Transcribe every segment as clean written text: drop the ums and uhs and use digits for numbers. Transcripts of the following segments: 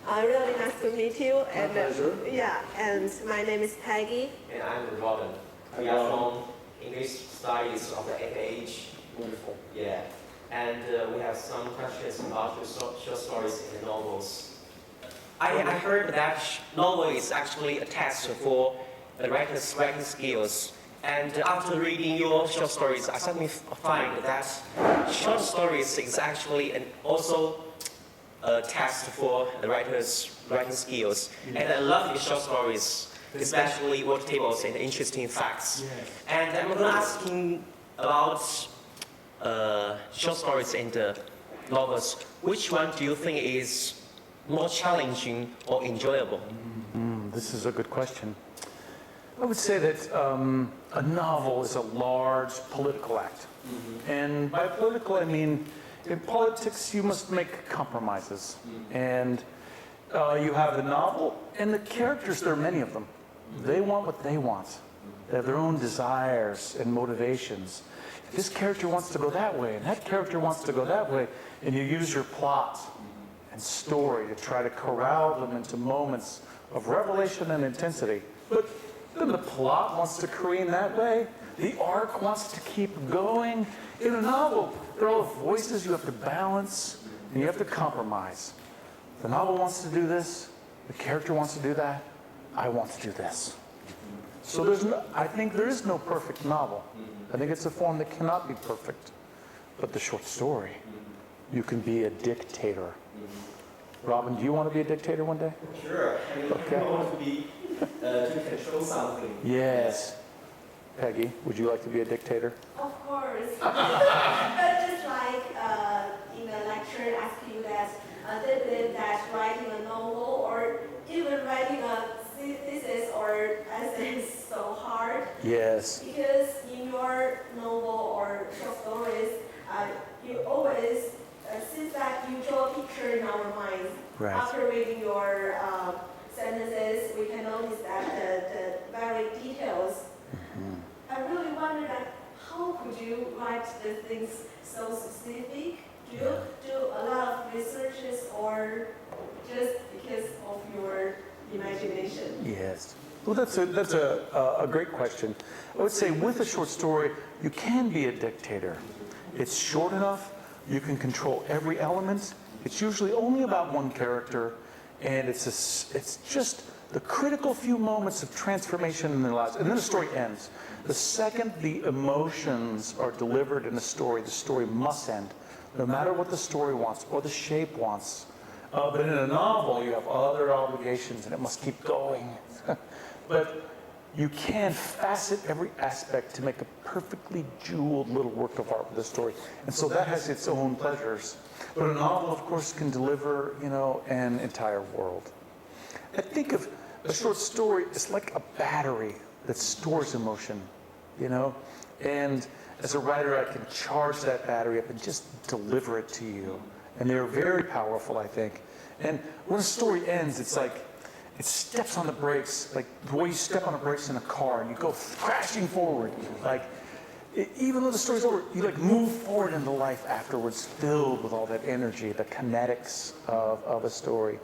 Really nice to meet you. My pleasure. Yeah, and my name is Peggy. And I'm Robin. We are from English Studies of the FH. Wonderful. Yeah. And we have some questions about your short stories and novels. I heard that novel is actually a test for the writer's writing skills. And after reading your short stories, I suddenly find that short stories is actually also a test for the writer's writing skills. And I love your short stories, especially word tables and interesting facts. Yes. And I'm going to ask him about short stories and novels. Which one do you think is more challenging or enjoyable? This is a good question. I would say that a novel is a large political act. And by political, I mean, in politics, you must make compromises. And you have the novel, and the characters, there are many of them. They want what they want. They have their own desires and motivations. This character wants to go that way, and that character wants to go that way, and you use your plot and story to try to corral them into moments of revelation and intensity. But then the plot wants to careen that way. The arc wants to keep going. In a novel, there are all the voices you have to balance, and you have to compromise. The novel wants to do this. The character wants to do that. I want to do this. So I think there is no perfect novel. I think it's a form that cannot be perfect. But the short story, you can be a dictator. Robin, do you want to be a dictator one day? Sure. I mean, Okay. I want to be to control something. Yes. Peggy, would you like to be a dictator? Of course. But just like in the lecture, ask you that they believe that writing a novel or even writing a thesis or essay is so hard. Yes. Because in your novel or short stories, you always seems like you draw a picture in our minds. Right. After reading your sentences, we can notice that the very details. I really wonder that how could you write the things so specific? Do you do a lot of researches or just because of your imagination? Yes. Well, that's a great question. I would say with a short story, you can be a dictator. It's short enough, you can control every element. It's usually only about one character, and it's just the critical few moments of transformation in their lives. And then the story ends. The second the emotions are delivered in the story must end, no matter what the story wants or the shape wants. But in a novel, you have other obligations, and it must keep going. But you can facet every aspect to make a perfectly jeweled little work of art with the story. And so that has its own pleasures. But a novel, of course, can deliver, an entire world. I think of a short story as like a battery that stores emotion, And as a writer, I can charge that battery up and just deliver it to you. And they're very powerful, I think. And when a story ends, it's like it steps on the brakes, like the way you step on the brakes in a car and you go crashing forward. Like, even though the story's over, you move forward into life afterwards, filled with all that energy, the kinetics of a story.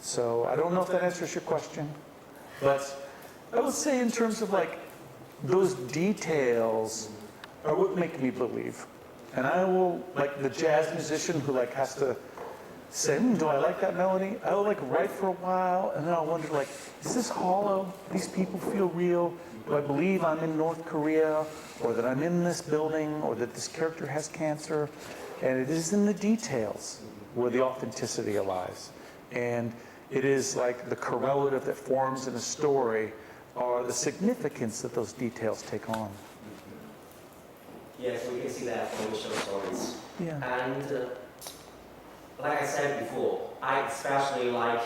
So I don't know if that answers your question, but I would say in terms of those details are what make me believe. And I will, like the jazz musician who has to say, do I like that melody? I will write for a while, and then I'll wonder is this hollow? These people feel real? Do I believe I'm in North Korea, or that I'm in this building, or that this character has cancer? And it is in the details where the authenticity lies. And it is like the correlative that forms in a story or the significance that those details take on. Yes, we can see that from the short stories. Yeah. And like I said before, I especially like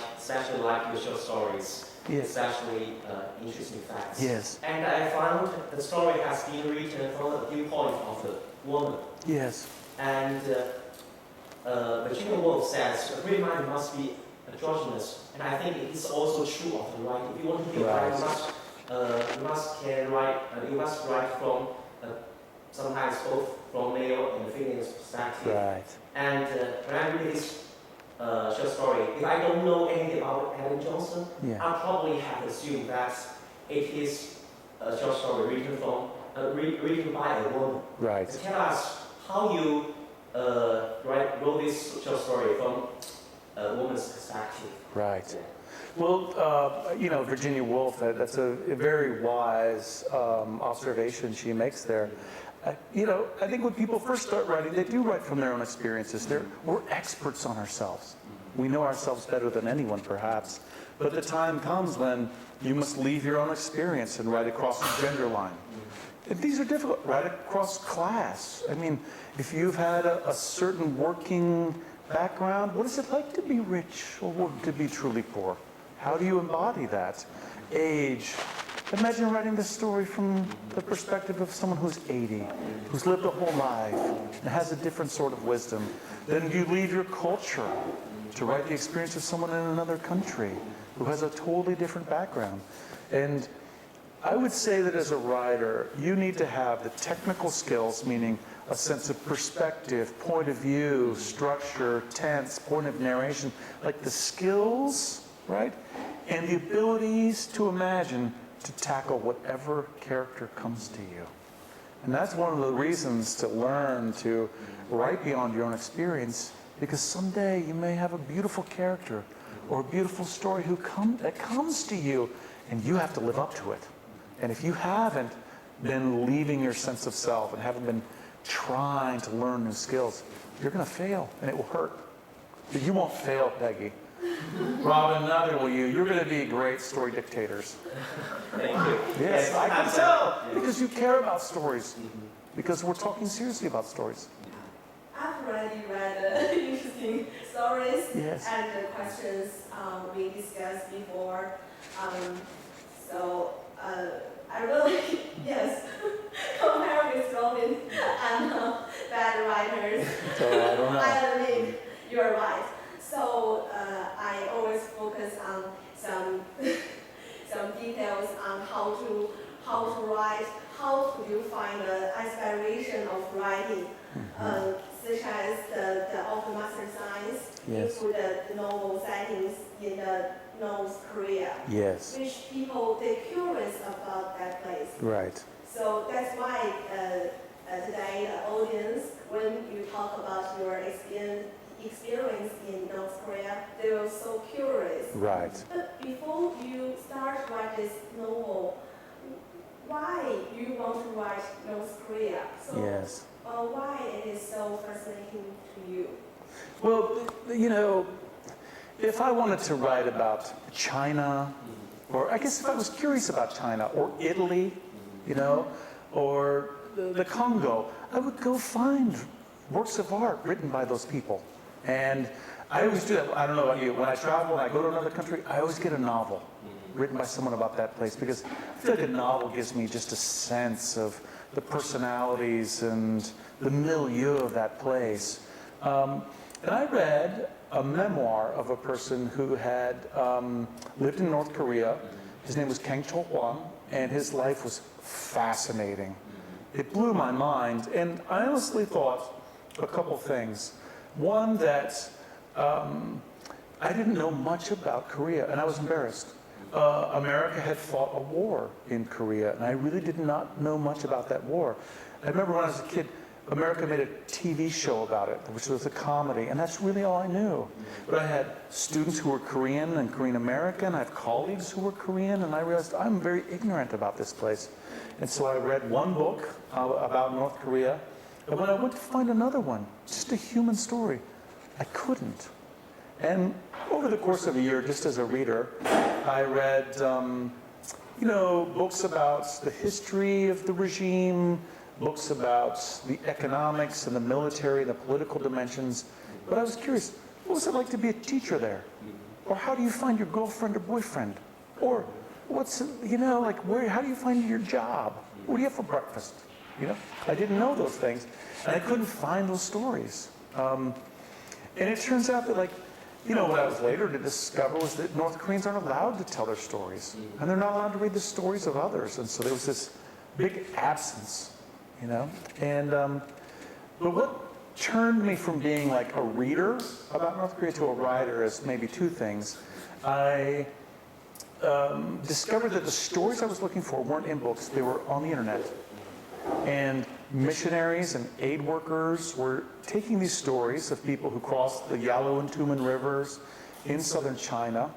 your short stories. Yes. Especially interesting facts. Yes. And I found the story has been written from the viewpoint of the woman. Yes. And Virginia Woolf says a great mind must be androgynous, and I think it is also true of the writing. If you want to be a writer, you must write from sometimes both from male and female perspective. Right. And when I read this short story, if I don't know anything about Alan Johnson, Yeah. I probably have assumed that it is a short story written by a woman. Right. Tell us how you wrote this short story from a woman's perspective. Right. Yeah. Well, you know, Virginia Woolf, that's a very wise observation she makes there. You know, I think when people first start writing, they do write from their own experiences. We're experts on ourselves. We know ourselves better than anyone, perhaps. But the time comes when you must leave your own experience and write across the gender line. And these are difficult. Right across class. I mean, if you've had a certain working background, what is it like to be rich or to be truly poor? How do you embody that? Age. Imagine writing this story from the perspective of someone who's 80, who's lived a whole life and has a different sort of wisdom. Then you leave your culture to write the experience of someone in another country who has a totally different background. And I would say that as a writer, you need to have the technical skills, meaning a sense of perspective, point of view, structure, tense, point of narration, like the skills, right? And the abilities to imagine to tackle whatever character comes to you. And that's one of the reasons to learn to write beyond your own experience, because someday you may have a beautiful character or a beautiful story that comes to you, and you have to live up to it. And if you haven't been leaving your sense of self and haven't been trying to learn new skills, you're going to fail, and it will hurt. But you won't fail, Peggy. Robin, neither will you. You're going to be great story dictators. Thank you. Yes, I can tell, because you care about stories, because we're talking seriously about stories. I've already read interesting stories Yes. and the questions we discussed before. I really, yes, compare with Robin and bad writers. So I don't know. I believe you're right. So I always focus on some details on how to write, how do you find the inspiration of writing, such as the of master science Yes. into the novel settings in the North Korea, Yes. which people they're curious about that place. Right. So that's why today the audience, when you talk about your experience in North Korea, they were so curious. Right. But before you start write this novel, why you want to write North Korea? So Yes. why it is so fascinating to you? Well, you know, if I wanted to write about China, or I guess if I was curious about China, or Italy, you know, or the Congo, I would go find works of art written by those people. And I always do that. I don't know about you. When I travel and I go to another country, I always get a novel written by someone about that place, because I feel like a novel gives me just a sense of the personalities and the milieu of that place. And I read a memoir of a person who had lived in North Korea. His name was Kang Cho-hwan, and his life was fascinating. It blew my mind, and I honestly thought a couple things. One, that I didn't know much about Korea, and I was embarrassed. America had fought a war in Korea, and I really did not know much about that war. I remember when I was a kid, America made a TV show about it, which was a comedy, and that's really all I knew. But I had students who were Korean and Korean American. I have colleagues who were Korean, and I realized I'm very ignorant about this place. And so I read one book about North Korea, and when I went to find another one, just a human story, I couldn't. And over the course of a year, just as a reader, I read, books about the history of the regime, books about the economics and the military and the political dimensions. But I was curious, what was it like to be a teacher there? Or how do you find your girlfriend or boyfriend? Or how do you find your job? What do you have for breakfast? I didn't know those things, and I couldn't find those stories. And it turns out that, what I was later to discover was that North Koreans aren't allowed to tell their stories, and they're not allowed to read the stories of others. And so there was this big absence, And but what turned me from being like a reader about North Korea to a writer is maybe two things. I discovered that the stories I was looking for weren't in books, they were on the internet. And missionaries and aid workers were taking these stories of people who crossed the Yalu and Tumen rivers in southern China,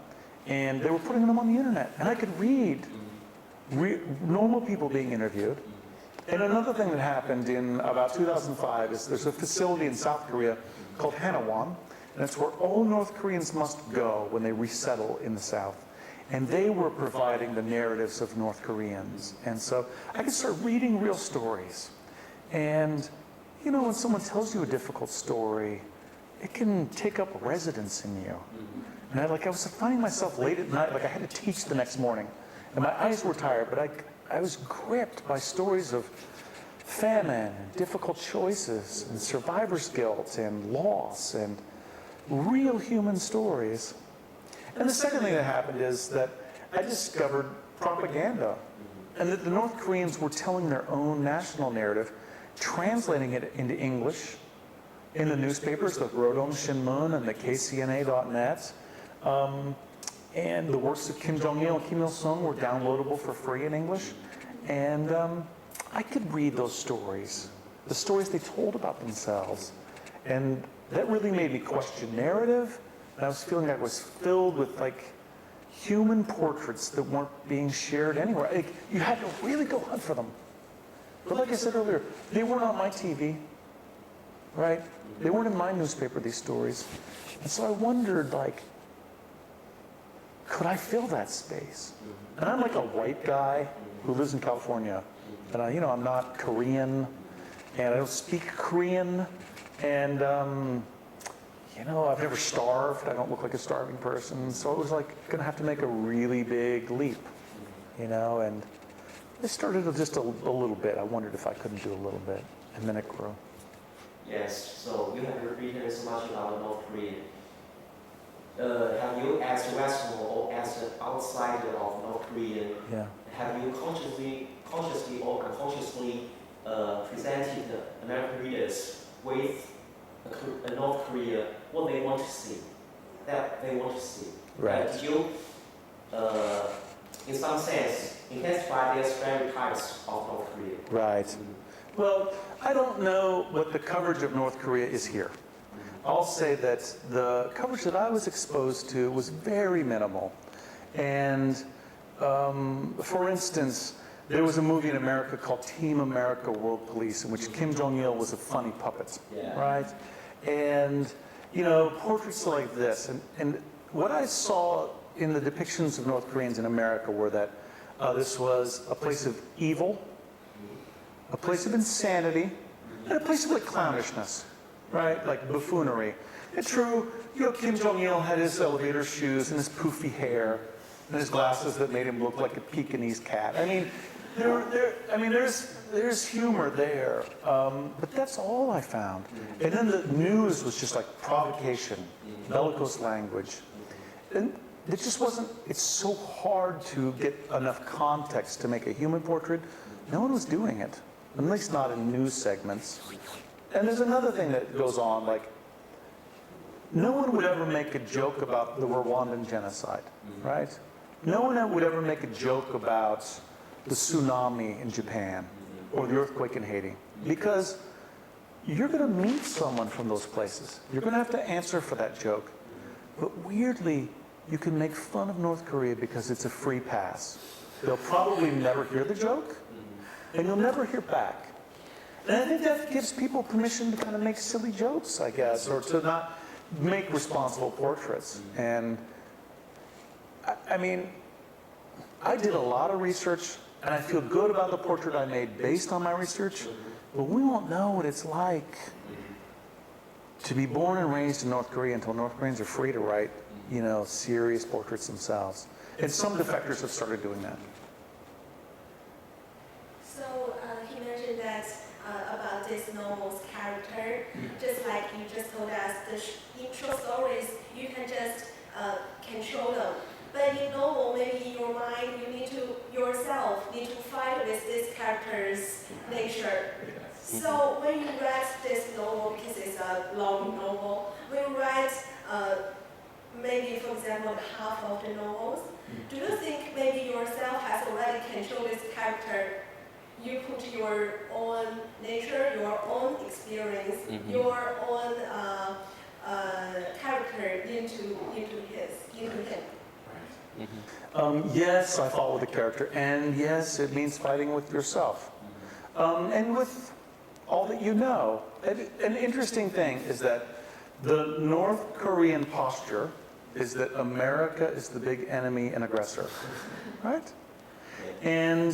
and they were putting them on the internet. And I could read normal people being interviewed. And another thing that happened in about 2005 is there's a facility in South Korea called Hanawon, and it's where all North Koreans must go when they resettle in the South. And they were providing the narratives of North Koreans. And so I could start reading real stories. And, you know, when someone tells you a difficult story, it can take up residence in you. And I was finding myself late at night, like I had to teach the next morning. And my eyes were tired, but I was gripped by stories of famine, and difficult choices, and survivor's guilt, and loss, and real human stories. And the second thing that happened is that I discovered propaganda, and that the North Koreans were telling their own national narrative, translating it into English in the newspapers, the Rodong Shinmun and the KCNA.net. And the works of Kim Jong-il and Kim Il-sung were downloadable for free in English. And I could read those stories, the stories they told about themselves. And that really made me question narrative. And I was feeling like I was filled with like human portraits that weren't being shared anywhere. Like, you had to really go hunt for them. But like I said earlier, they weren't on my TV, right? They weren't in my newspaper, these stories. And so I wondered, like, could I fill that space? And I'm like a white guy who lives in California. And I'm not Korean, and I don't speak Korean, and I've never starved. I don't look like a starving person. So it was like gonna have to make a really big leap, and I started just a little bit. I wondered if I couldn't do a little bit, and then it grew. Yes, so you have written so much about North Korea. Have you, as a Westerner or as an outsider of North Korea, have you consciously or unconsciously presented American readers with North Korea what they want to see, that they want to see? Right. Did you, in some sense, intensify their stereotypes of North Korea? Right. Well, I don't know what the coverage of North Korea is here. I'll say that the coverage that I was exposed to was very minimal. And for instance, there was a movie in America called Team America World Police, in which Kim Jong-il was a funny puppet, right? And, portraits like this. And what I saw in the depictions of North Koreans in America were that this was a place of evil, a place of insanity, and a place of like clownishness. Right, like buffoonery. It's true, Kim Jong-il had his elevator shoes and his poofy hair and his glasses that made him look like a Pekingese cat. I mean, there's humor there, but that's all I found. And then the news was just like provocation, bellicose language, and it just wasn't. It's so hard to get enough context to make a human portrait. No one was doing it, at least not in news segments. And there's another thing that goes on, like, no one would ever make a joke about the Rwandan genocide, right? No one would ever make a joke about the tsunami in Japan or the earthquake in Haiti, because you're going to meet someone from those places. You're going to have to answer for that joke. But weirdly, you can make fun of North Korea because it's a free pass. They'll probably never hear the joke, and you'll never hear back. And I think that gives people permission to kind of make silly jokes, I guess, or to not make responsible portraits. And I mean, I did a lot of research, and I feel good about the portrait I made based on my research, but we won't know what it's like to be born and raised in North Korea until North Koreans are free to write, serious portraits themselves. And some defectors have started doing that. So he mentioned that about this novel's character, just like you just told us, the intro stories, you can just control them. But in novel, maybe in your mind, you yourself need to fight with this character's nature. So when you read this novel, because it's a long novel, when you read maybe, for example, half of the novels, do you think maybe yourself has already controlled this character? You put your own nature, your own experience, your own character into him. Yes, I follow the character, and yes, it means fighting with yourself, and with all that you know. An interesting thing is that the North Korean posture is that America is the big enemy and aggressor, right? And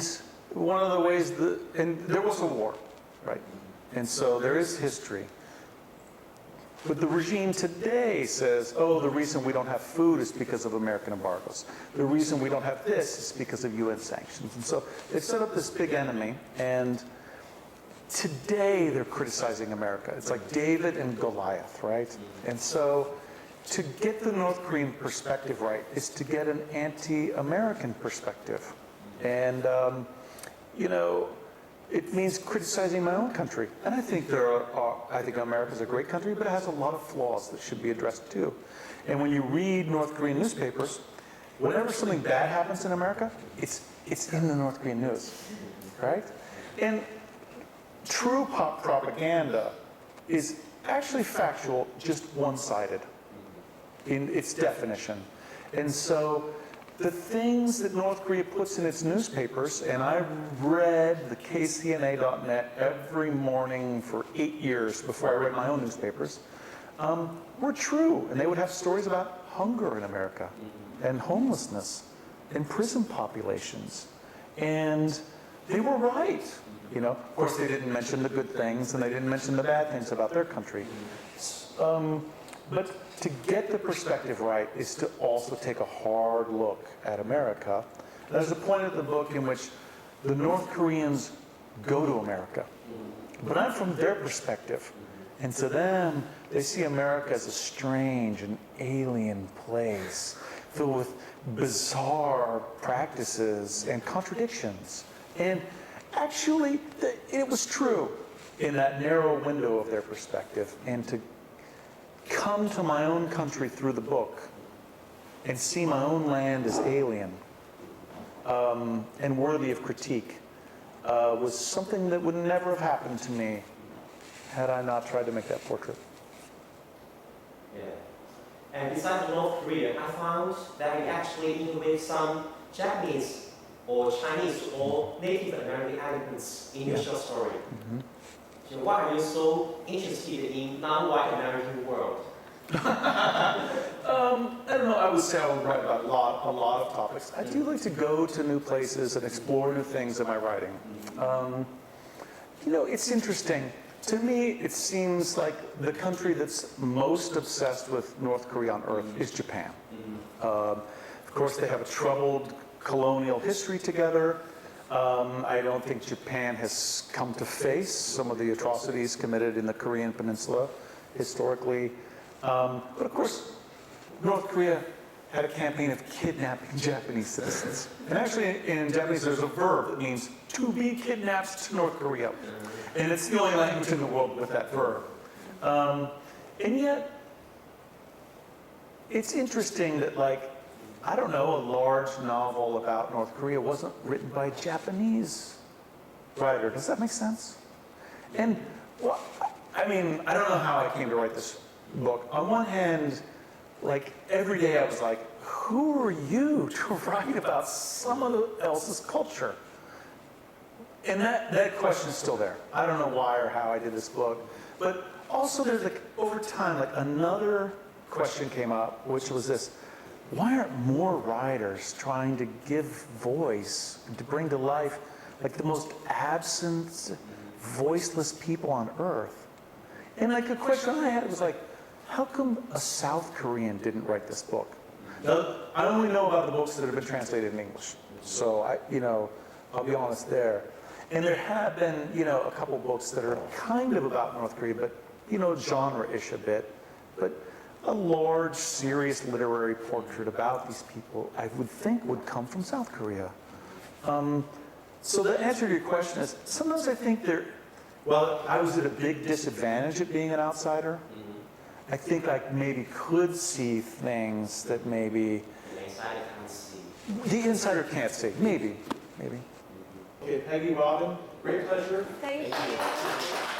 one of the ways and there was a war, right? And so there is history. But the regime today says, oh, the reason we don't have food is because of American embargoes. The reason we don't have this is because of UN sanctions. And so they've set up this big enemy, and today they're criticizing America. It's like David and Goliath, right? And so to get the North Korean perspective right is to get an anti-American perspective. And, you know, it means criticizing my own country. And I think I think America's a great country, but it has a lot of flaws that should be addressed too. And when you read North Korean newspapers, whenever something bad happens in America, it's in the North Korean news, right? And true pop propaganda is actually factual, just one-sided in its definition. And so the things that North Korea puts in its newspapers, and I read the KCNA.net every morning for 8 years before I read my own newspapers, were true. And they would have stories about hunger in America, and homelessness, and prison populations. And they were right. You know, of course, they didn't mention the good things, and they didn't mention the bad things about their country. But to get the perspective right is to also take a hard look at America. There's a point of the book in which the North Koreans go to America, but I'm from their perspective. And to them, they see America as a strange and alien place, filled with bizarre practices and contradictions. And actually, it was true in that narrow window of their perspective. And to come to my own country through the book and see my own land as alien and worthy of critique was something that would never have happened to me had I not tried to make that portrait. Yeah. And besides North Korea, I found that we actually integrate some Japanese or Chinese or Native American elements in your short story. So why are you so interested in non-white American world? I don't know, I would say I would write about a lot of topics. I do like to go to new places and explore new things in my writing. You know, it's interesting. To me, it seems like the country that's most obsessed with North Korea on earth is Japan. Of course, they have a troubled colonial history together. I don't think Japan has come to face some of the atrocities committed in the Korean Peninsula historically. But of course, North Korea had a campaign of kidnapping Japanese citizens. And actually, in Japanese, there's a verb that means to be kidnapped to North Korea. And it's the only language in the world with that verb. And yet, it's interesting that, like, I don't know, a large novel about North Korea wasn't written by a Japanese writer. Does that make sense? And, well, I mean, I don't know how I came to write this book. On one hand, like, every day I was like, who are you to write about someone else's culture? And that question is still there. I don't know why or how I did this book. But also there's, like, over time, like, another question came up, which was this: why aren't more writers trying to give voice and to bring to life, like, the most absent, voiceless people on earth? And, like, a question I had was like, how come a South Korean didn't write this book? Now, I only know about the books that have been translated in English. So I'll be honest there. And there have been, a couple books that are kind of about North Korea, but, genre-ish a bit. But a large, serious literary portrait about these people, I would think, would come from South Korea. So the answer to your question is, sometimes I think Well, I was at a big disadvantage at being an outsider. I think I maybe could see things that maybe The insider can't see. the insider can't see. Maybe. Okay, Peggy, Robin, great pleasure. Thank you.